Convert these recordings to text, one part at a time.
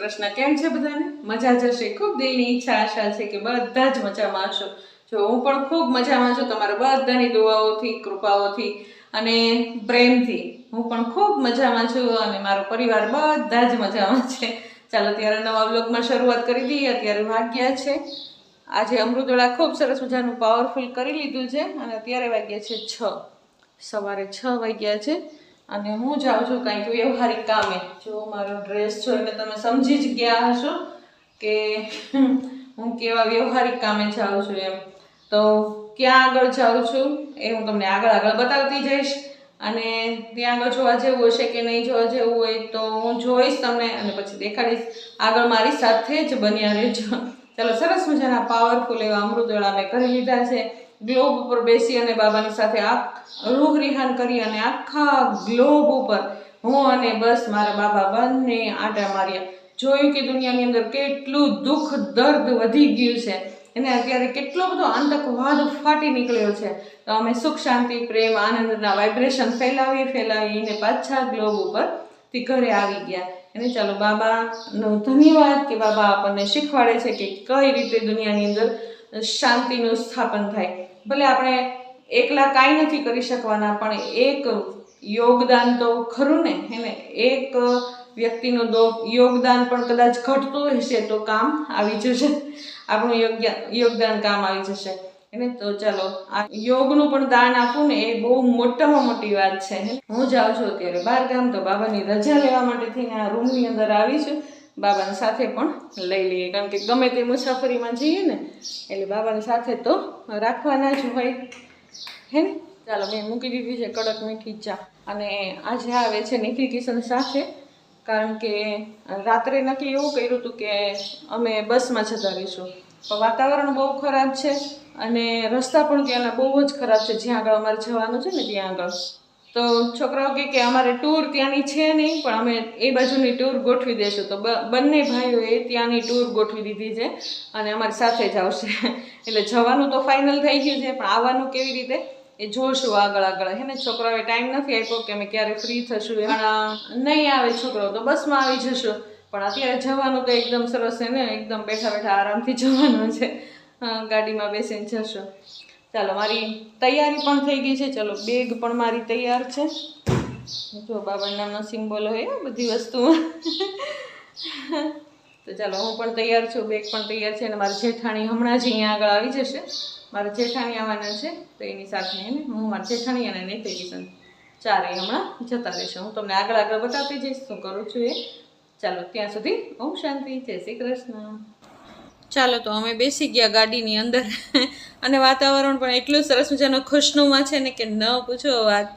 કૃષ્ણ. કેમ છે બધાને? મજા જશે. ખૂબ દિલની ઈચ્છા આશા છે કે બધા જ મજામાં હશો. જો હું પણ ખૂબ મજામાં છું, તમારા બધાની દુઆઓથી, કૃપાઓથી અને પ્રેમથી હું પણ ખૂબ મજામાં છું અને મારો પરિવાર બધા જ મજામાં છે. ચાલો ત્યારે નવા બ્લોગમાં શરૂઆત કરી દઈએ. અત્યારે વાગ્યા છે, આજે અમૃતવેળા ખૂબ સરસ મજાનું પાવરફુલ કરી લીધું છે અને અત્યારે વાગ્યા છે 6, સવારે 6 વાગ્યા છે અને હું જાઉં છું કાંઈક વ્યવહારિક કામે. જો મારો ડ્રેસ જોઈને તમે સમજી જ ગયા હશો કે હું કેવા વ્યવહારિક કામે જાઉં છું એમ. તો ક્યાં આગળ જાઉં છું એ હું તમને આગળ બતાવતી જઈશ અને ત્યાં આગળ જોવા જેવું હશે કે નહીં જોવા જેવું હોય તો હું જોઈશ તમને અને પછી દેખાડીશ. આગળ મારી સાથે જ બન્યા રહેજો. ચાલો, સરસ મજાના પાવરફુલ એવા અમૃતવેળા મેં કરી લીધા છે. ગ્લોબ ઉપર બેસી અને બાબાની સાથે રૂહ રિહાન કરી અને આખા ગ્લોબ ઉપર હું અને બસ મારા બાબા બંને આંટા માર્યા. જોયું કે દુનિયાની અંદર કેટલું દુઃખ દર્દ વધી ગયું છે અને અત્યારે કેટલો બધો આતંકવાદ ફાટી નીકળ્યો છે. તો અમે સુખ શાંતિ પ્રેમ આનંદના વાઇબ્રેશન ફેલાવીને પાછા ગ્લોબ ઉપરથી ઘરે આવી ગયા. અને ચાલો બાબાનો ધન્યવાદ કે બાબા આપણને શીખવાડે છે કે કઈ રીતે દુનિયાની અંદર શાંતિનું સ્થાપન થાય. ભલે આપણે એકલા કાંઈ નથી કરી શકવાના, પણ એક યોગદાન તો ખરું ને, એને એક વ્યક્તિનું યોગદાન પણ કદાચ ઘટતું હશે તો કામ આવી જશે, આપણું યોગદાન કામ આવી જશે. એને તો ચાલો આ યોગનું પણ દાન આપવું ને એ બહુ મોટામાં મોટી વાત છે. હું જાઉં છું અત્યારે બહાર ગામ, તો બાબાની રજા લેવા માટે થઈને આ રૂમની અંદર આવી છું. બાબાને સાથે પણ લઈ લઈએ, કારણ કે ગમે તે મુસાફરીમાં જઈએ ને એટલે બાબાની સાથે તો રાખવાના જ હોય હે ને. ચાલો, મેં મૂકી દીધી છે કડક મીઠી ચા અને આજે આવે છે નિખિલ કિશન સાથે, કારણ કે રાત્રે નક્કી એવું કર્યું હતું કે અમે બસમાં જતા રહીશું, પણ વાતાવરણ બહુ ખરાબ છે અને રસ્તા પણ ત્યાંના બહુ જ ખરાબ છે. જ્યાં આગળ અમારે જવાનું છે ને ત્યાં આગળ તો છોકરાઓ કે અમારે ટૂર ત્યાંની છે નહીં, પણ અમે એ બાજુની ટૂર ગોઠવી દઈશું. તો બંને ભાઈઓએ ત્યાંની ટૂર ગોઠવી દીધી છે અને અમારી સાથે જ આવશે. એટલે જવાનું તો ફાઇનલ થઈ ગયું છે, પણ આવવાનું કેવી રીતે એ જોશું આગળ હે ને. છોકરાઓએ ટાઈમ નથી આપ્યો કે અમે ક્યારે ફ્રી થશું, પણ નહીં આવે છોકરાઓ તો બસમાં આવી જશું. પણ અત્યારે જવાનું તો એકદમ સરસ છે ને, એકદમ બેઠા આરામથી જવાનું છે, ગાડીમાં બેસીને જશું. ચાલો, મારી તૈયારી પણ થઈ ગઈ છે. ચલો, બેગ પણ મારી તૈયાર છે. જો બાબાના નામનો સિમ્બોલ હોય બધી વસ્તુમાં. તો ચાલો, હું પણ તૈયાર છું, બેગ પણ તૈયાર છે અને મારી જેઠાણી હમણાં જ અહીંયા આગળ આવી જશે. મારા જેઠાણી આવવાના છે તો એની સાથે એને હું મારા જેઠાણી અને નિખિલ કિશન ચારેય હમણાં જતા રહેશે. હું તમને આગળ બતાવતી જઈશ શું કરું છું એ. ચાલો, ત્યાં સુધી ઓમ શાંતિ, જય શ્રી કૃષ્ણ. ચાલો, તો અમે બેસી ગયા ગાડીની અંદર અને વાતાવરણ પણ એટલું સરસ મજાનું ખુશનુમા છે ને કે ન પૂછો વાત.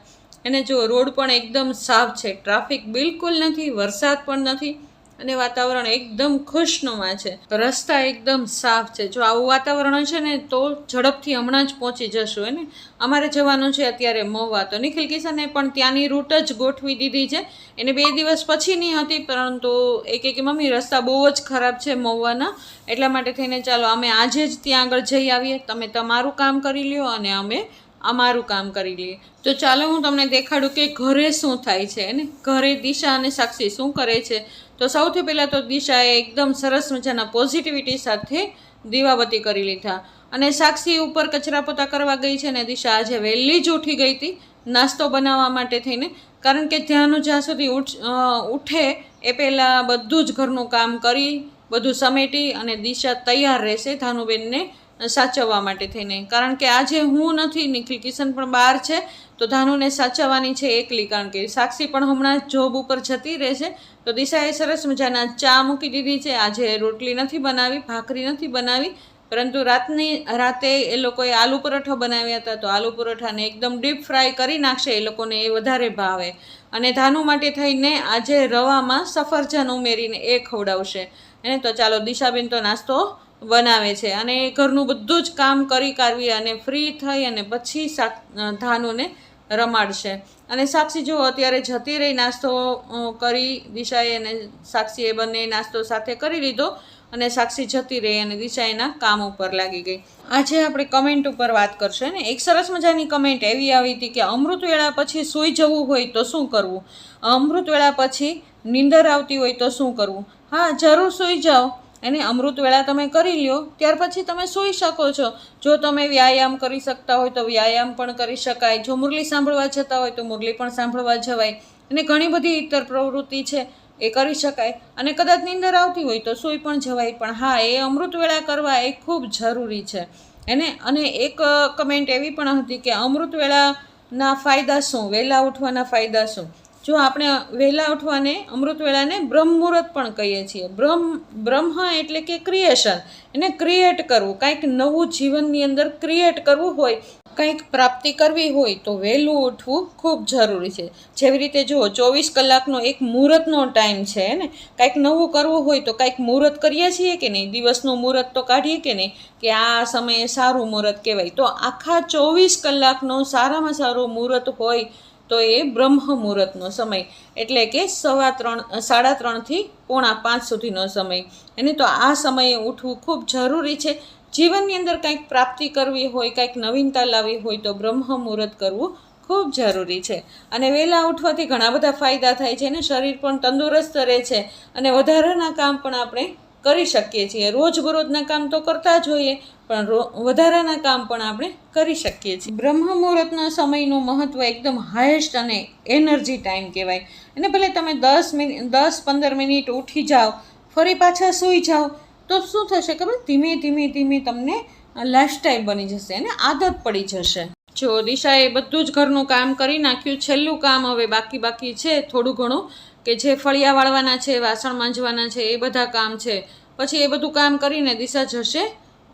અને જો રોડ પણ એકદમ સાફ છે, ટ્રાફિક બિલકુલ નથી, વરસાદ પણ નથી અને વાતાવરણ એકદમ ખુશનુમા છે. રસ્તા એકદમ સાફ છે. જો આવું વાતાવરણ છે ને તો ઝડપથી હમણાં જ પહોંચી જશું. એને અમારે જવાનું છે અત્યારે મહુવા, તો નિખિલ કિશને પણ ત્યાંની રૂટ જ ગોઠવી દીધી છે. એને 2 દિવસ પછીની હતી, પરંતુ એ કે મમ્મી રસ્તા બહુ જ ખરાબ છે મહુવાના, એટલા માટે થઈને ચાલો અમે આજે જ ત્યાં આગળ જઈ આવીએ. તમે તમારું કામ કરી લ્યો અને અમે અમારું કામ કરી લઈએ. તો ચાલો હું તમને દેખાડું કે ઘરે શું થાય છે ને. ઘરે દિશા અને સાક્ષી શું કરે છે. તો સૌથી પહેલાં તો દિશાએ એકદમ સરસ મજાના પોઝિટિવિટી સાથે દીવાબત્તી કરી લીધા અને સાક્ષી ઉપર કચરા પોતા કરવા ગઈ છે ને દિશા આજે વહેલી જ ઉઠી ગઈ હતી નાસ્તો બનાવવા માટે થઈને, કારણ કે ધ્યાન જ્યાં સુધી ઉઠે એ પહેલાં બધું જ ઘરનું કામ કરી બધું સમેટી અને દિશા તૈયાર રહેશે ધાનુબેનને સાચવવા માટે થઈને. કારણ કે આજે હું નથી, નિખિલ કિશન પણ બહાર છે, તો ધાનુને સાચવવાની છે એકલી, કારણ કે સાક્ષી પણ હમણાં જોબ ઉપર જતી રહેશે. તો દિશાએ સરસ મજાના ચા મૂકી દીધી છે. આજે રોટલી નથી બનાવી, ભાખરી નથી બનાવી, પરંતુ રાતે એ લોકોએ આલુ પરોઠા બનાવ્યા હતા. તો આલુ પરોઠાને એકદમ ડીપ ફ્રાય કરી નાખશે, એ લોકોને એ વધારે ભાવે. અને ધાનુ માટે થઈને આજે રવામાં સફરજન ઉમેરીને એ ખવડાવશે. એને તો ચાલો, દિશાબેન તો નાસ્તો બનાવે છે અને ઘરનું બધું જ કામ કરી અને ફ્રી થઈ અને પછી ધાનુને રમાડશે. અને સાક્ષી જો અત્યારે જતી રહી નાસ્તો કરી, દિશાએ અને સાક્ષીએ બંને નાસ્તો સાથે કરી લીધો અને સાક્ષી જતી રહી અને દિશા એના કામ ઉપર લાગી ગઈ. આજે આપણે કમેન્ટ ઉપર વાત કરશે ને. એક સરસ મજાની કમેન્ટ એવી આવી હતી કે અમૃતવેળા પછી સૂઈ જવું હોય તો શું કરવું. અમૃતવેળા પછી નીંદર આવતી હોય તો શું કરવું? હા, જરૂર સૂઈ જાઓ. એને અમૃત વેળા તમે કરી લ્યો, ત્યાર પછી તમે સૂઈ શકો છો. જો તમે વ્યાયામ કરી શકતા હોય તો વ્યાયામ પણ કરી શકાય. જો મુરલી સાંભળવા જતા હોય તો મુરલી પણ સાંભળવા જવાય. અને ઘણી બધી ઇતર પ્રવૃત્તિ છે એ કરી શકાય. અને કદાચ નીંદર આવતી હોય તો સૂઈ પણ જવાય. પણ હા, એ અમૃત વેળા કરવા એ ખૂબ જરૂરી છે એને. અને એક કમેન્ટ એવી પણ હતી કે અમૃત વેળાના ફાયદા શું, વહેલા ઉઠવાના ફાયદા શું? જો આપણે વહેલા ઉઠવાને અમૃત વેળાને બ્રહ્મ મુહૂર્ત પણ કહીએ છીએ. બ્રહ્મ એટલે કે ક્રિએશન, એને ક્રિએટ કરવું, કંઈક નવું જીવનની અંદર ક્રિએટ કરવું હોય, કંઈક પ્રાપ્તિ કરવી હોય તો વહેલું ઉઠવું ખૂબ જરૂરી છે. જેવી રીતે જુઓ, 24 કલાકનો એક મુહૂર્તનો ટાઈમ છે ને. કંઈક નવું કરવું હોય તો કંઈક મુહૂર્ત કરીએ છીએ કે નહીં, દિવસનું મુહૂર્ત તો કાઢીએ કે નહીં, કે આ સમયે સારું મુહૂર્ત કહેવાય. તો આખા 24 કલાકનો સારામાં સારું મુહૂર્ત હોય તો એ બ્રહ્મ મુહૂર્તનો સમય, એટલે કે 3:30 થી 4:45 સુધીનો સમય. એને તો આ સમયે ઉઠવું ખૂબ જરૂરી છે. જીવનની અંદર કંઈક પ્રાપ્તિ કરવી હોય, કંઈક નવીનતા લાવવી હોય તો બ્રહ્મ મુહૂર્ત કરવું ખૂબ જરૂરી છે. અને વહેલા ઉઠવાથી ઘણા બધા ફાયદા થાય છે ને. શરીર પણ તંદુરસ્ત રહે છે અને વધારાના કામ પણ આપણે કરી શકીએ છીએ. રોજબરોજના કામ તો કરતા જ હોઈએ, પણ વધારાના કામ પણ આપણે કરી શકીએ છીએ. બ્રહ્મ મુહૂર્તના સમયનું મહત્ત્વ એકદમ હાઈએસ્ટ અને એનર્જી ટાઈમ કહેવાય. અને ભલે તમે 10-15 મિનિટ ઉઠી જાઓ, ફરી પાછા સૂઈ જાઓ તો શું થશે ખબર? ધીમે ધીમે તમને લાઈફસ્ટાઈલ બની જશે અને આદત પડી જશે. જો દિશાએ બધું જ ઘરનું કામ કરી નાખ્યું. છેલ્લું કામ હવે બાકી છે થોડું ઘણું, કે જે ફળિયા વાળવાના છે, વાસણ માંજવાના છે, એ બધા કામ છે. પછી એ બધું કામ કરીને દિશા જશે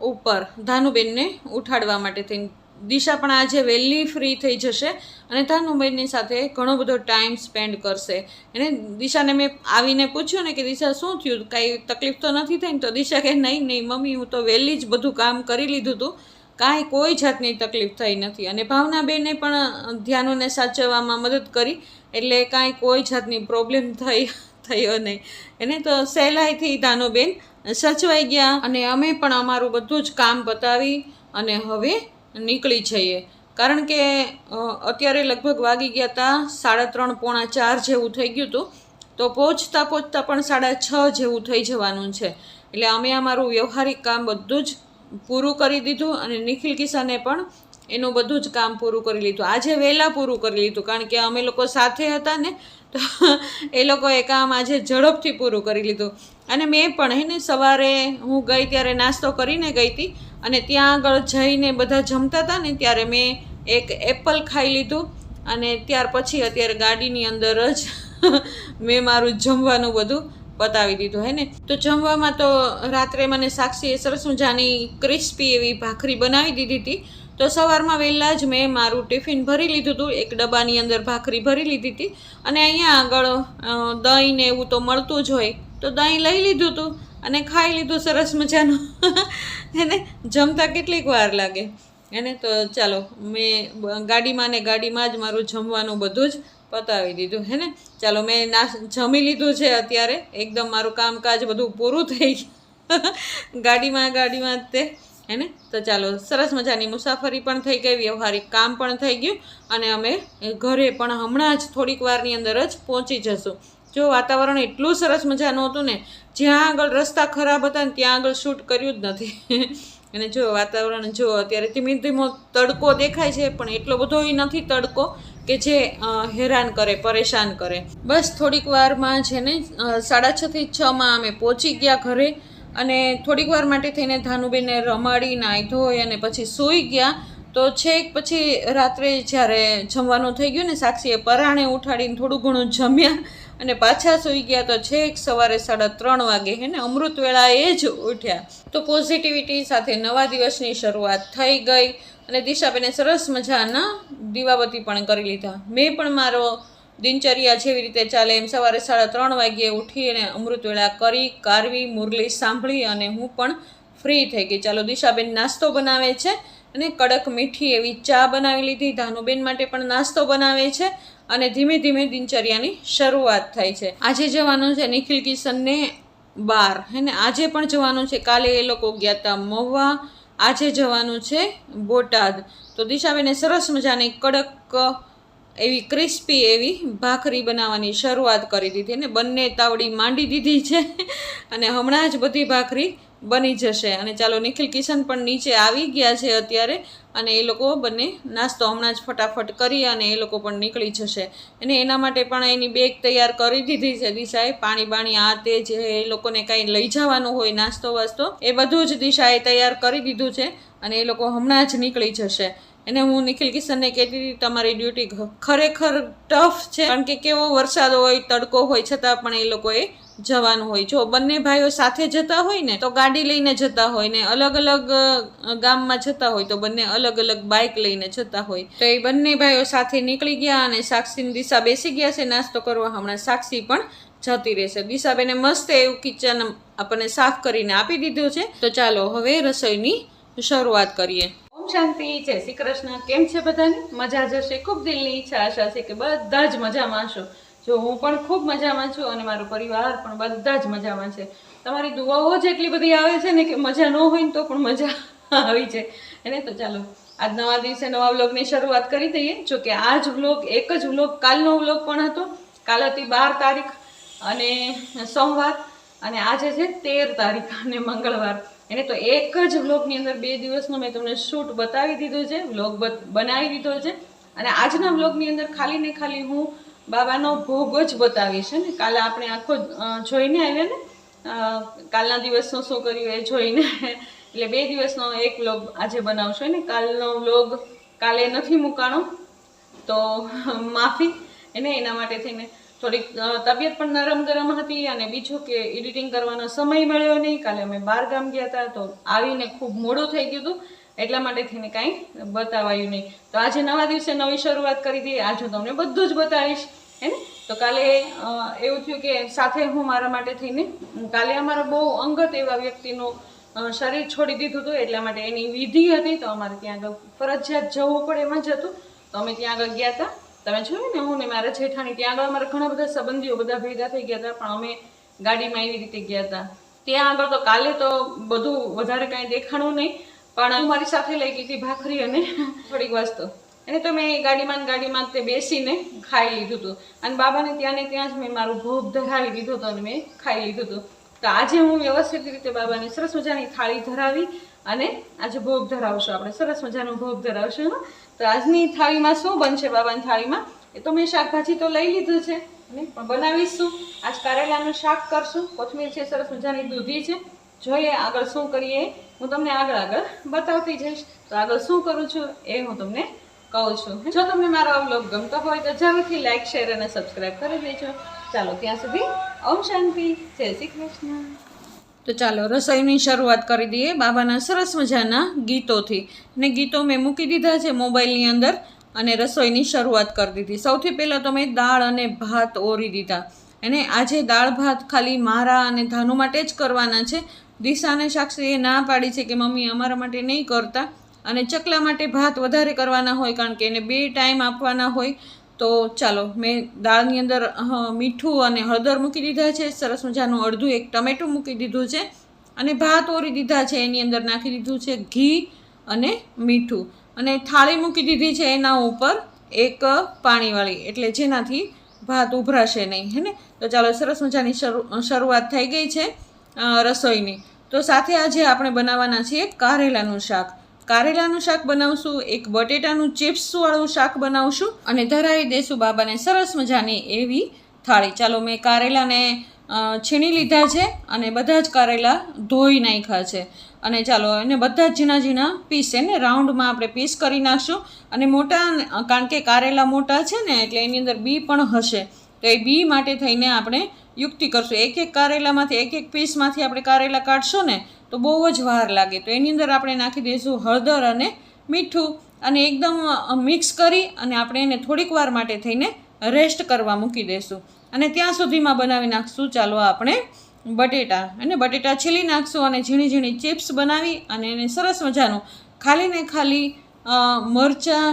ઉપર ધાનુબેનને ઉઠાડવા માટે થઈને. દિશા પણ આજે વહેલી ફ્રી થઈ જશે અને ધાનુબેનની સાથે ઘણો બધો ટાઈમ સ્પેન્ડ કરશે. એને દિશાને મેં આવીને પૂછ્યું ને કે દિશા શું થયું, કાંઈ તકલીફ તો નથી થઈ ને? તો દિશા કહે નહીં મમ્મી, હું તો વહેલી જ બધું કામ કરી લીધું હતું, કાંઈ કોઈ જાતની તકલીફ થઈ નથી. અને ભાવનાબેને પણ ધ્યાનુને સાચવવામાં મદદ કરી, એટલે કાંઈ કોઈ જાતની પ્રોબ્લેમ થયો નહીં. એને તો સહેલાઈથી ધાનુબેન સચવાઈ ગયા. અને અમે પણ અમારું બધું જ કામ પતાવી અને હવે નીકળી જઈએ. કારણ કે અત્યારે લગભગ વાગી ગયા હતા 3:30-4 જેવું થઈ ગયું હતું. તો પહોંચતા પણ 6:30 જેવું થઈ જવાનું છે. એટલે અમે અમારું વ્યવહારિક કામ બધું જ પૂરું કરી દીધું અને નિખિલ કિસાને પણ એનું બધું જ કામ પૂરું કરી લીધું. આજે વહેલા પૂરું કરી લીધું, કારણ કે અમે લોકો સાથે હતા ને, તો એ લોકોએ કામ આજે ઝડપથી પૂરું કરી લીધું. અને મેં પણ સવારે હું ગઈ ત્યારે નાસ્તો કરીને ગઈ હતી, અને ત્યાં આગળ જઈને બધા જમતા હતા ને ત્યારે મેં એક એપલ ખાઈ લીધું. અને ત્યાર પછી અત્યારે ગાડીની અંદર જ મેં મારું જમવાનું બધું પતાવી દીધું તો જમવામાં તો રાત્રે મને સાક્ષીએ સરસ મજાની ક્રિસ્પી એવી ભાખરી બનાવી દીધી હતી. તો સવારમાં વહેલા જ મેં મારું ટિફિન ભરી લીધું હતું, એક ડબ્બાની અંદર ભાખરી ભરી લીધી હતી. અને અહીંયા આગળ દહીં ને એવું તો મળતું જ હોય, તો દહીં લઈ લીધું હતું અને ખાઈ લીધું સરસ મજાનું. જમતા કેટલીક વાર લાગે તો ચાલો મેં ગાડીમાં જ મારું જમવાનું બધું જ પતાવી દીધું ચાલો મેં જમી લીધું છે. અત્યારે એકદમ મારું કામકાજ બધું પૂરું થઈ ગયું ગાડીમાં તે તો ચાલો સરસ મજાની મુસાફરી પણ થઈ ગઈ, વ્યવહારિક કામ પણ થઈ ગયું, અને અમે ઘરે પણ હમણાં જ થોડીક વારની અંદર જ પહોંચી જશું. જો વાતાવરણ એટલું સરસ મજાનું હતું ને, જ્યાં આગળ રસ્તા ખરાબ હતા ને ત્યાં આગળ શૂટ કર્યું જ નથી. અને જો વાતાવરણ જો અત્યારે ધીમો તડકો દેખાય છે, પણ એટલો બધો નથી તડકો કે જે હેરાન કરે, પરેશાન કરે. બસ થોડીક વારમાં છે ને 6:30 થી 6 અમે પહોંચી ગયા ઘરે. અને થોડીક વાર માટે થઈને ધાનુબેનને રમાડી, નાહી ધોઈ અને પછી સૂઈ ગયા. તો છેક પછી રાત્રે જ્યારે જમવાનું થઈ ગયું ને, સાક્ષીએ પરાણે ઉઠાડીને થોડું ઘણું જમ્યા અને પાછા સૂઈ ગયા. તો છેક સવારે 3:30 વાગે અમૃત વેળાએ જ ઉઠ્યા. તો પોઝિટિવિટી સાથે નવા દિવસની શરૂઆત થઈ ગઈ. અને દિશાબેને સરસ મજાના દીવાબત્તી પણ કરી લીધા. મેં પણ મારો દિનચર્યા જેવી રીતે ચાલે એમ સવારે 3:30 વાગ્યે ઉઠી અને અમૃત વેળા કરી, કારવી, મુરલી સાંભળી અને હું પણ ફ્રી થઈ ગઈ. ચાલો દિશાબેન નાસ્તો બનાવે છે અને કડક મીઠી એવી ચા બનાવી લીધી. ધાનુબેન માટે પણ નાસ્તો બનાવે છે અને ધીમે ધીમે દિનચર્યાની શરૂઆત થાય છે. આજે જવાનું છે નિખિલ કિશનને બહાર આજે પણ જવાનું છે. કાલે એ લોકો ગયા હતા મહુવા, આજે જવાનું છે બોટાદ. તો દિશાબેને સરસ મજાની કડક એવી ક્રિસ્પી એવી ભાખરી બનાવવાની શરૂઆત કરી દીધી અને બંને તાવડી માંડી દીધી છે અને હમણાં જ બધી ભાખરી બની જશે. અને ચાલો નિખિલ કિશન પણ નીચે આવી ગયા છે અત્યારે અને એ લોકો બંને નાસ્તો હમણાં જ ફટાફટ કરી અને એ લોકો પણ નીકળી જશે. અને એના માટે પણ એની બેગ તૈયાર કરી દીધી છે દિશાએ. પાણી બાણી આ તે જે એ લોકોને કાંઈ લઈ જવાનું હોય નાસ્તો વાસ્તો એ બધું જ દિશાએ તૈયાર કરી દીધું છે અને એ લોકો હમણાં જ નીકળી જશે. એને હું નિખિલ કિશનને કહેતી હતી તમારી ડ્યુટી ખરેખર ટફ છે, કારણ કે કેવો વરસાદ હોય તડકો હોય છતાં પણ એ લોકોએ જવાનું હોય. જો બંને ભાઈઓ સાથે જતા હોય ને તો ગાડી લઈને જતા હોય ને અલગ અલગ ગામમાં જતા હોય તો બંને અલગ અલગ બાઇક લઈને જતા હોય. તો એ બંને ભાઈઓ સાથે નીકળી ગયા અને સાક્ષી દિશા બેસી ગયા છે નાસ્તો કરવા. હમણાં સાક્ષી પણ જતી રહેશે. દિશાબેને મસ્ત એવું કિચન આપણને સાફ કરીને આપી દીધું છે. તો ચાલો હવે રસોઈની શરૂઆત કરીએ. ઓમ શાંતિ, જય શ્રી કૃષ્ણ. કેમ છે બધાને? મજા જશે. ખૂબ દિલની ઈચ્છા આશા છે કે બધા જ મજામાં છો. જો હું પણ ખૂબ મજામાં છું અને મારો પરિવાર પણ બધા જ મજામાં છે. તમારી દુઆઓ જ એટલી બધી આવે છે ને કે મજા ન હોય ને તો પણ મજા આવી છે એને. તો ચાલો આજ નવા દિવસે નવા વ્લોગની શરૂઆત કરી દઈએ. જો કે આ જ વ્લોગ એક જ વ્લોગ કાલનો વ્લોગ પણ હતો. કાલ હતી 12 તારીખ અને સોમવાર અને આજે છે 13 તારીખ અને મંગળવાર. એને તો એક જ વ્લોગની અંદર 2 દિવસનો મેં તમને શૂટ બતાવી દીધું છે, વ્લોગ બનાવી દીધો છે. અને આજના વ્લોગની અંદર ખાલી ને ખાલી હું બાબાનો ભોગ જ બતાવીશ ને. કાલે આપણે આખો જોઈને આવ્યા ને, કાલના દિવસનું શું કર્યું એ જોઈને, એટલે 2 દિવસનો એક વ્લોગ આજે બનાવશો ને. કાલનો વ્લોગ કાલે નથી મૂકાણો તો માફી એને. એના માટે થઈને થોડીક તબિયત પણ નરમ ગરમ હતી અને બીજું કે એડિટિંગ કરવાનો સમય મળ્યો નહીં. કાલે અમે 12 ગામ ગયા હતા તો આવીને ખૂબ મોડું થઈ ગયું હતું એટલા માટે થઈને કાંઈ બતાવાયું નહીં. તો આજે નવા દિવસે નવી શરૂઆત કરી દઈએ. આજે હું તમને બધું જ બતાવીશ હે ને. તો કાલે એવું થયું કે સાથે હું મારા માટે થઈને કાલે અમારા બહુ અંગત એવા વ્યક્તિનું શરીર છોડી દીધું હતું એટલા માટે એની વિધિ હતી. તો અમારે ત્યાં આગળ ફરજિયાત જવું પડે એમાં જ હતું. તો અમે ત્યાં આગળ ગયા હતા. તમે જોયું ને હું ને મારા જેઠાણી ત્યાં આગળ અમારા ઘણા બધા સંબંધીઓ બધા ભેગા થઈ ગયા હતા પણ અમે ગાડીમાં એવી રીતે ગયા હતા. ત્યાં આગળ તો કાલે તો બધું વધારે કાંઈ દેખાણું નહીં પણ હું મારી સાથે લઈ ગઈ હતી ભાખરી અને થોડીક વસ્તુ એને. તો મેં ગાડીમાં તે બેસીને ખાઈ લીધું હતું અને બાબાને ત્યાં ને ત્યાં જ મેં મારું ભોગ ધરાવી દીધું હતું અને મેં ખાઈ લીધું હતું. તો આજે હું વ્યવસ્થિત રીતે બાબાને સરસ મજાની થાળી ધરાવી અને આજે ભોગ ધરાવશું. આપણે સરસ મજાનો ભોગ ધરાવશું. તો આજની થાળીમાં શું બનશે બાબાની થાળીમાં એ તો મેં શાકભાજી તો લઈ લીધું છે અને પણ બનાવીશું. આજ કારેલાનું શાક કરશું. કોથમીર છે, સરસ મજાની દૂધી છે. જોઈએ આગળ શું કરીએ હું તમને આગળ બતાવતી જઈશ. તો આગળ શું કરું છું એ હું તમને કહું છું. જો તમને મારો આ વ્લોગ ગમતો હોય તો જરૂરથી લાઈક, શેર અને સબસ્ક્રાઈબ કરી દેજો. ચાલો ત્યાં સુધી ઓમ શાંતિ, જય શ્રી કૃષ્ણ. તો ચાલો રસોઈની શરૂઆત કરી દઈએ બાબાના સરસ મજાના ગીતોથી. ને ગીતો મેં મૂકી દીધા છે મોબાઈલની અંદર અને રસોઈની શરૂઆત કરી દીધી. સૌથી પહેલાં તો મેં દાળ અને ભાત ઓરી દીધા. અને આજે દાળ ભાત ખાલી મારા અને ધાનુ માટે જ કરવાના છે. દિશાને સાક્ષીએ ના પાડી છે કે મમ્મી અમારા માટે નહીં કરતા અને ચકલા માટે ભાત વધારે કરવાના હોય કારણ કે એને 2 ટાઈમ આપવાના હોય. તો ચાલો મેં દાળની અંદર મીઠું અને હળદર મૂકી દીધા છે. સરસ મજાનું અડધું 1 ટમેટું મૂકી દીધું છે અને ભાત ઓરી દીધા છે. એની અંદર નાખી દીધું છે ઘી અને મીઠું અને થાળી મૂકી દીધી છે એના ઉપર 1 પાણીવાળી, એટલે જેનાથી ભાત ઉભરાશે નહીં હે ને. તો ચાલો સરસ મજાની શરૂઆત થઈ ગઈ છે રસોઈની. તો સાથે આજે આપણે બનાવવાના છીએ કારેલાનું શાક. કારેલાનું શાક બનાવશું, એક બટેટાનું ચિપ્સવાળું શાક બનાવશું અને ધરાવી દઈશું બાબાને સરસ મજાની એવી થાળી. ચાલો મેં કારેલાને છીણી લીધા છે અને બધા જ કારેલા ધોઈ નાખ્યા છે અને ચાલો એને બધા જ ઝીણા ઝીણા પીસ એને રાઉન્ડમાં આપણે પીસ કરી નાખશું. અને મોટા, કારણ કે કારેલા મોટા છે ને એટલે એની અંદર બી પણ હશે તો એ બી માટે થઈને આપણે યુક્તિ કરશું. એક કારેલામાંથી એક પીસમાંથી આપણે કારેલા કાઢશું ને તો બહુ જ વાર લાગે. તો એની અંદર આપણે નાખી દઈશું હળદર અને મીઠું અને એકદમ મિક્સ કરી અને આપણે એને થોડીક વાર માટે થઈને રેસ્ટ કરવા મૂકી દઈશું. અને ત્યાં સુધીમાં બનાવી નાખશું ચાલો આપણે બટેટા. અને બટેટા છીલી નાખશું અને ઝીણી ઝીણી ચિપ્સ બનાવી અને એને સરસ મજાનું ખાલી ને ખાલી મરચાં,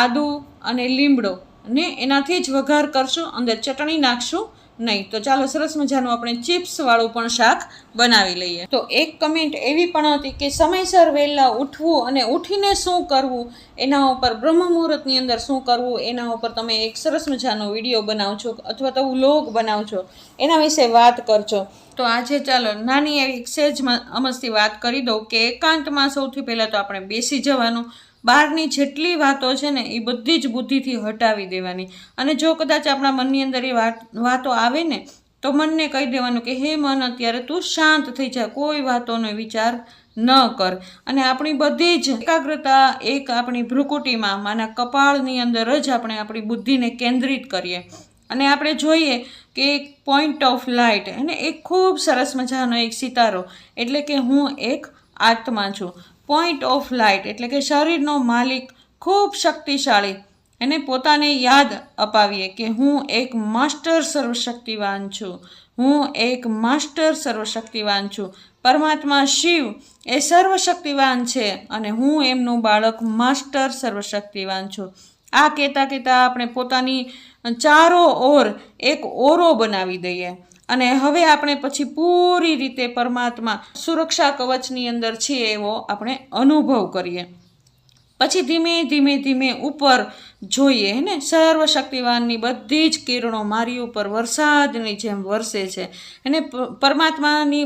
આદું અને લીમડો ને એનાથી જ વઘાર કરશું. અંદર ચટણી નાખશું નહીં. તો ચાલો સરસ મજાનું આપણે ચિપ્સવાળું પણ શાક બનાવી લઈએ. તો એક કમેન્ટ એવી પણ હતી કે સમયસર વહેલા ઉઠવું અને ઉઠીને શું કરવું એના ઉપર, બ્રહ્મ મુહૂર્તની અંદર શું કરવું એના ઉપર તમે એક સરસ મજાનો વિડીયો બનાવજો અથવા તો વ્લોગ બનાવજો, એના વિશે વાત કરજો. તો આજે ચાલો નાની એવી સેજમાં અમસ્તી વાત કરી દઉં કે એકાંતમાં સૌથી પહેલાં તો આપણે બેસી જવાનું. બહારની જેટલી વાતો છે ને એ બધી જ બુદ્ધિથી હટાવી દેવાની. અને જો કદાચ આપણા મનની અંદર એ વાતો આવે ને તો મનને કહી દેવાનું કે હે મન, અત્યારે તું શાંત થઈ જા, કોઈ વાતોનો વિચાર ન કર. અને આપણી બધી જ એકાગ્રતા એક આપણી ભ્રુકુટીમાં, માના કપાળની અંદર જ આપણે આપણી બુદ્ધિને કેન્દ્રિત કરીએ. અને આપણે જોઈએ કે એક પોઈન્ટ ઓફ લાઇટ એને એક ખૂબ સરસ મજાનો એક સિતારો, એટલે કે હું એક આત્મા છું. પોઈન્ટ ઓફ લાઇટ એટલે કે શરીરનો માલિક, ખૂબ શક્તિશાળી, એને પોતાને યાદ અપાવીએ કે હું એક માસ્ટર સર્વશક્તિવાન છું, હું એક માસ્ટર સર્વશક્તિવાન છું. પરમાત્મા શિવ એ સર્વશક્તિવાન છે અને હું એમનું બાળક માસ્ટર સર્વશક્તિવાન છું. આ કહેતા કહેતા આપણે પોતાની ચારો ઓર એક ઓરો બનાવી દઈએ. અને હવે આપણે પછી પૂરી રીતે પરમાત્મા સુરક્ષા કવચની અંદર છીએ એવો આપણે અનુભવ કરીએ. પછી ધીમે ધીમે ધીમે ઉપર જોઈએ ને, સર્વશક્તિવાનની બધી જ કિરણો મારી ઉપર વરસાદની જેમ વરસે છે. અને પરમાત્માની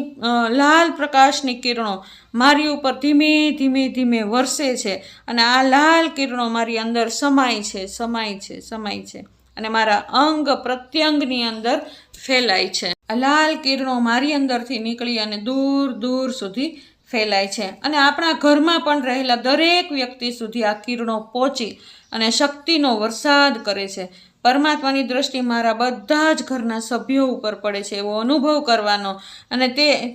લાલ પ્રકાશની કિરણો મારી ઉપર ધીમે ધીમે ધીમે વરસે છે. અને આ લાલ કિરણો મારી અંદર સમાય છે, સમાય છે, સમાય છે અને મારા અંગ પ્રત્યંગની અંદર ફેલાય છે. આ લાલ કિરણો મારી અંદરથી નીકળી અને દૂર દૂર સુધી ફેલાય છે. અને આપણા ઘરમાં પણ રહેલા દરેક વ્યક્તિ સુધી આ કિરણો પહોંચી અને શક્તિનો વરસાદ કરે છે. પરમાત્માની દ્રષ્ટિ મારા બધા જ ઘરના સભ્યો ઉપર પડે છે એવો અનુભવ કરવાનો. અને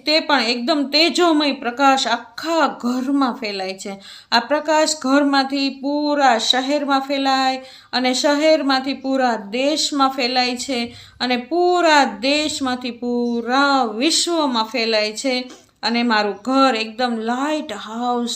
તે પણ એકદમ તેજોમય પ્રકાશ આખા ઘરમાં ફેલાય છે. આ પ્રકાશ ઘરમાંથી પૂરા શહેરમાં ફેલાય અને શહેરમાંથી પૂરા દેશમાં ફેલાય છે અને પૂરા દેશમાંથી પૂરા વિશ્વમાં ફેલાય છે. અને મારું ઘર એકદમ લાઇટ હાઉસ,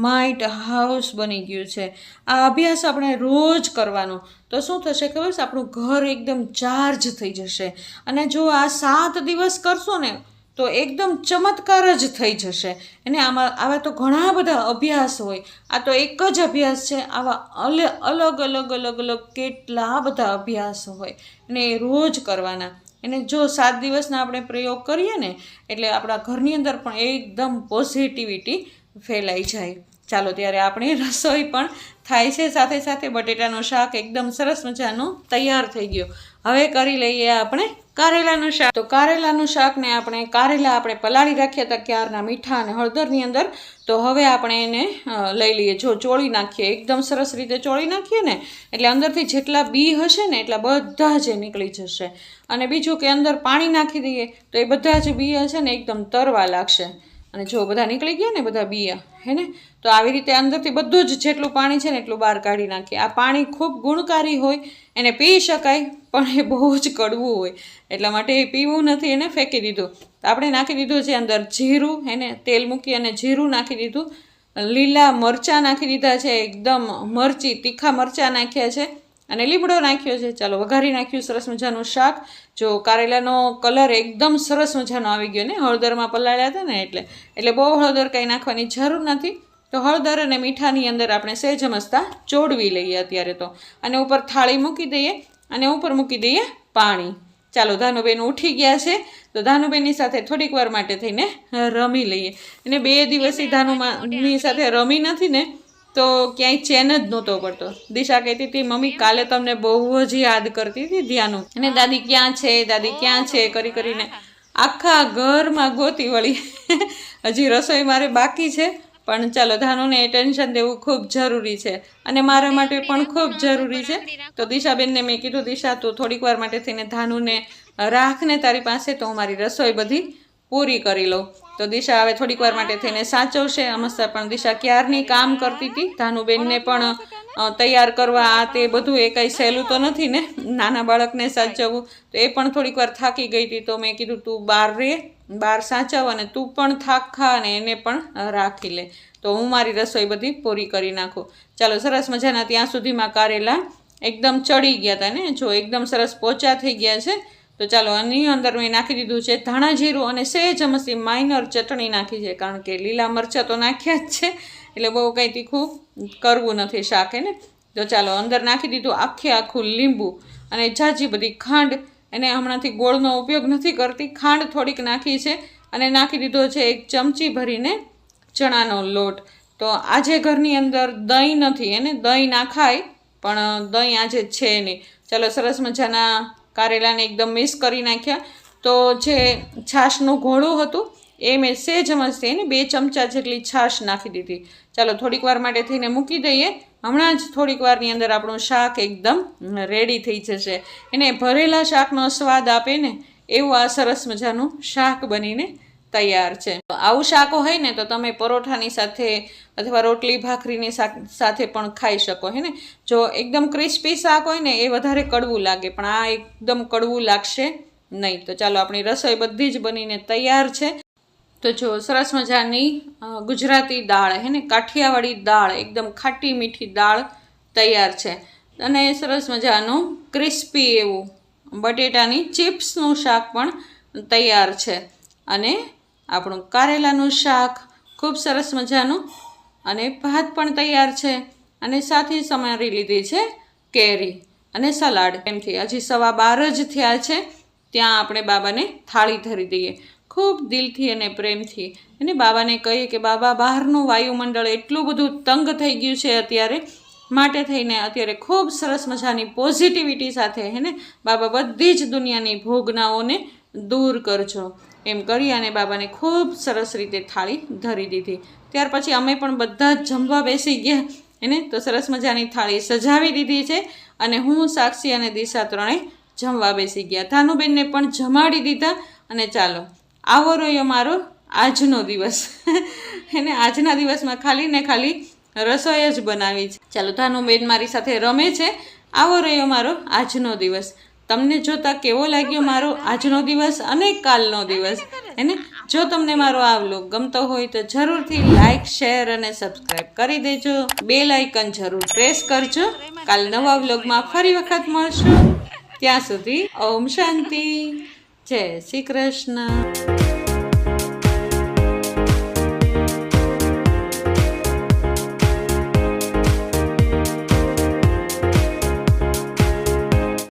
માઇટ હાઉસ બની ગયું છે. આ અભ્યાસ આપણે રોજ કરવાનો. તો શું થશે ખબર છે? આપણું ઘર એકદમ ચાર્જ થઈ જશે. અને જો આ 7 દિવસ કરશો ને તો એકદમ ચમત્કાર જ થઈ જશે. અને આવા તો ઘણા બધા અભ્યાસ હોય, આ તો એક જ અભ્યાસ છે. આવા અલગ અલગ અલગ અલગ કેટલા બધા અભ્યાસ હોય અને એ રોજ કરવાના. અને જો 7 દિવસના આપણે પ્રયોગ કરીએ ને એટલે આપણા ઘરની અંદર પણ એકદમ પોઝિટિવિટી ફેલાઈ જાય. ચાલો ત્યારે આપણી રસોઈ પણ થાય છે, સાથે સાથે બટેટાનું શાક એકદમ સરસ મજાનું તૈયાર થઈ ગયું. હવે કરી લઈએ આપણે કારેલાનું શાક. તો કારેલાનું શાકને કારેલા આપણે પલાળી રાખ્યા હતા ક્યારના મીઠા અને હળદરની અંદર. તો હવે આપણે એને લઈ લઈએ. જો ચોળી નાખીએ, એકદમ સરસ રીતે ચોળી નાખીએ ને એટલે અંદરથી જેટલા બી હશે ને એટલા બધા જ નીકળી જશે. અને બીજું કે અંદર પાણી નાખી દઈએ તો એ બધા જ બી હશે ને એકદમ તરવા લાગશે. અને જો બધા નીકળી ગયા ને બધા બિયા, હે ને, તો આવી રીતે અંદરથી બધું જ જેટલું પાણી છે ને એટલું બહાર કાઢી નાખીએ. આ પાણી ખૂબ ગુણકારી હોય, એને પી શકાય, પણ એ બહુ જ કડવું હોય એટલા માટે એ પીવું નથી, એને ફેંકી દીધું. તો આપણે નાખી દીધું છે અંદર જીરું, એને તેલ મૂકી અને જીરું નાખી દીધું. લીલા મરચાં નાખી દીધા છે, એકદમ મરચી તીખા મરચાં નાખ્યા છે અને લીમડો નાખ્યો છે. ચાલો વઘારી નાખ્યું સરસ મજાનું શાક. જો કારેલાનો કલર એકદમ સરસ મજાનો આવી ગયો ને, હળદરમાં પલાળ્યા હતા ને એટલે બહુ હળદર કાંઈ નાખવાની જરૂર નથી. તો હળદર અને મીઠાની અંદર આપણે સહેજ મસ્તા ચોળવી લઈએ અત્યારે તો. અને ઉપર થાળી મૂકી દઈએ અને ઉપર મૂકી દઈએ પાણી. ચાલો ધાનુબેન ઉઠી ગયા છે તો ધાનુબેનની સાથે થોડીક વાર માટે થઈને રમી લઈએ. અને 2 દિવસથી ધાનુની સાથે રમી નથી ને તો ક્યાંય ચેન જ નહોતો પડતો. દિશા કહેતી હતી મમ્મી કાલે તમને બહુ જ યાદ કરતી હતી ધ્યાનું, અને દાદી ક્યાં છે, દાદી ક્યાં છે કરી કરીને આખા ઘરમાં ગોતી વળી. હજી રસોઈ મારે બાકી છે, પણ ચાલો ધાનુને ટેન્શન દેવું ખૂબ જરૂરી છે અને મારા માટે પણ ખૂબ જરૂરી છે. તો દિશાબેનને મેં કીધું દિશા તું થોડીક વાર માટે થઈને ધાનુને રાખને તારી પાસે, તો હું મારી રસોઈ બધી પૂરી કરી લઉં. તો દિશા હવે થોડીક વાર માટે થઈને સાચવશે. અમસ્તા પણ દિશા ક્યારની કામ કરતી હતી, ધાનુબેનને પણ તૈયાર કરવા, આ તે બધું એ કંઈ સહેલું તો નથી ને, નાના બાળકને સાચવવું. તો એ પણ થોડીક વાર થાકી ગઈ હતી. તો મેં કીધું તું બહાર સાચવ અને તું પણ થાક ખા અને એને પણ રાખી લે, તો હું મારી રસોઈ બધી પૂરી કરી નાખું. ચાલો સરસ મજાના ત્યાં સુધીમાં કારેલા એકદમ ચડી ગયા હતા ને, જો એકદમ સરસ પોચા થઈ ગયા છે. તો ચાલો આની અંદર મેં નાખી દીધું છે ધાણા જીરું અને સહેજ મસી માઇનર ચટણી નાખી છે, કારણ કે લીલા મરચાં તો નાખ્યા જ છે એટલે બહુ કંઈ તીખું કરવું નથી શાક એને. તો ચાલો અંદર નાખી દીધું આખું લીંબુ અને ઝાઝી બધી ખાંડ. એને હમણાંથી ગોળનો ઉપયોગ નથી કરતી, ખાંડ થોડીક નાખી છે અને નાખી દીધો છે 1 ચમચી ભરીને ચણાનો લોટ. તો આજે ઘરની અંદર દહીં નથી, એને દહીં નાખાય પણ દહીં આજે છે નહીં. ચાલો સરસ મજાના કારેલાને એકદમ મિક્સ કરી નાખ્યા. તો જે છાશનું ઘોળું હતું એ મેં સહેજ મસ્તી એને 2 ચમચા જેટલી છાશ નાખી દીધી. ચાલો થોડીક વાર માટે થઈને મૂકી દઈએ. હમણાં જ થોડીક વારની અંદર આપણું શાક એકદમ રેડી થઈ જશે. એને ભરેલા શાકનો સ્વાદ આપે ને એવું આ સરસ મજાનું શાક બનીને તૈયાર છે. આવું શાક હોય ને તો તમે પરોઠાની સાથે અથવા રોટલી ભાખરીની સાથે પણ ખાઈ શકો હે ને. જો એકદમ ક્રિસ્પી શાક હોય ને એ વધારે કડવું લાગે, પણ આ એકદમ કડવું લાગશે નહીં. તો ચાલો આપણી રસોઈ બધી જ બનીને તૈયાર છે. તો જો સરસ મજાની ગુજરાતી દાળ હે ને, કાઠિયાવાડી દાળ, એકદમ ખાટી મીઠી દાળ તૈયાર છે. અને સરસ મજાનું ક્રિસ્પી એવું બટેટાની ચિપ્સનું શાક પણ તૈયાર છે. અને આપણું કારેલાનું શાક ખૂબ સરસ મજાનું, અને ભાત પણ તૈયાર છે. અને સાથે સમારી લીધી છે કેરી અને સલાડ. એમથી હજી 12:15 જ થયા છે ત્યાં આપણે બાબાને થાળી ધરી દઈએ ખૂબ દિલથી અને પ્રેમથી. અને બાબાને કહીએ કે બાબા, બહારનું વાયુમંડળ એટલું બધું તંગ થઈ ગયું છે અત્યારે, માટે થઈને અત્યારે ખૂબ સરસ મજાની પોઝિટિવિટી સાથે હે ને બાબા બધી જ દુનિયાની ભોગનાઓને દૂર કરજો એમ કરી અને બાબાને ખૂબ સરસ રીતે થાળી ધરી દીધી. ત્યાર પછી અમે પણ બધા જ જમવા બેસી ગયા એને. તો સરસ મજાની થાળી સજાવી દીધી છે અને હું, સાક્ષી અને દિશા ત્રણેય જમવા બેસી ગયા. ધાનુબેનને પણ જમાડી દીધા. અને ચાલો આવો રહ્યો મારો આજનો દિવસ એને. આજના દિવસમાં ખાલી ને ખાલી રસોઈ જ બનાવી છે. ચાલો ધાનુબેન મારી સાથે રમે છે. આવો રહ્યો મારો આજનો દિવસ. તમને જોતા કેવો લાગ્યો મારો આજનો દિવસ અને કાલનો દિવસ એને. જો તમને મારો આ વ્લોગ ગમતો હોય તો જરૂરથી લાઈક, શેર અને સબસ્ક્રાઈબ કરી દેજો. બેલ આઇકન જરૂર પ્રેસ કરજો. કાલ નવા વ્લોગમાં ફરી વખત મળશું. ત્યાં સુધી ઓમ શાંતિ. જય શ્રી કૃષ્ણ.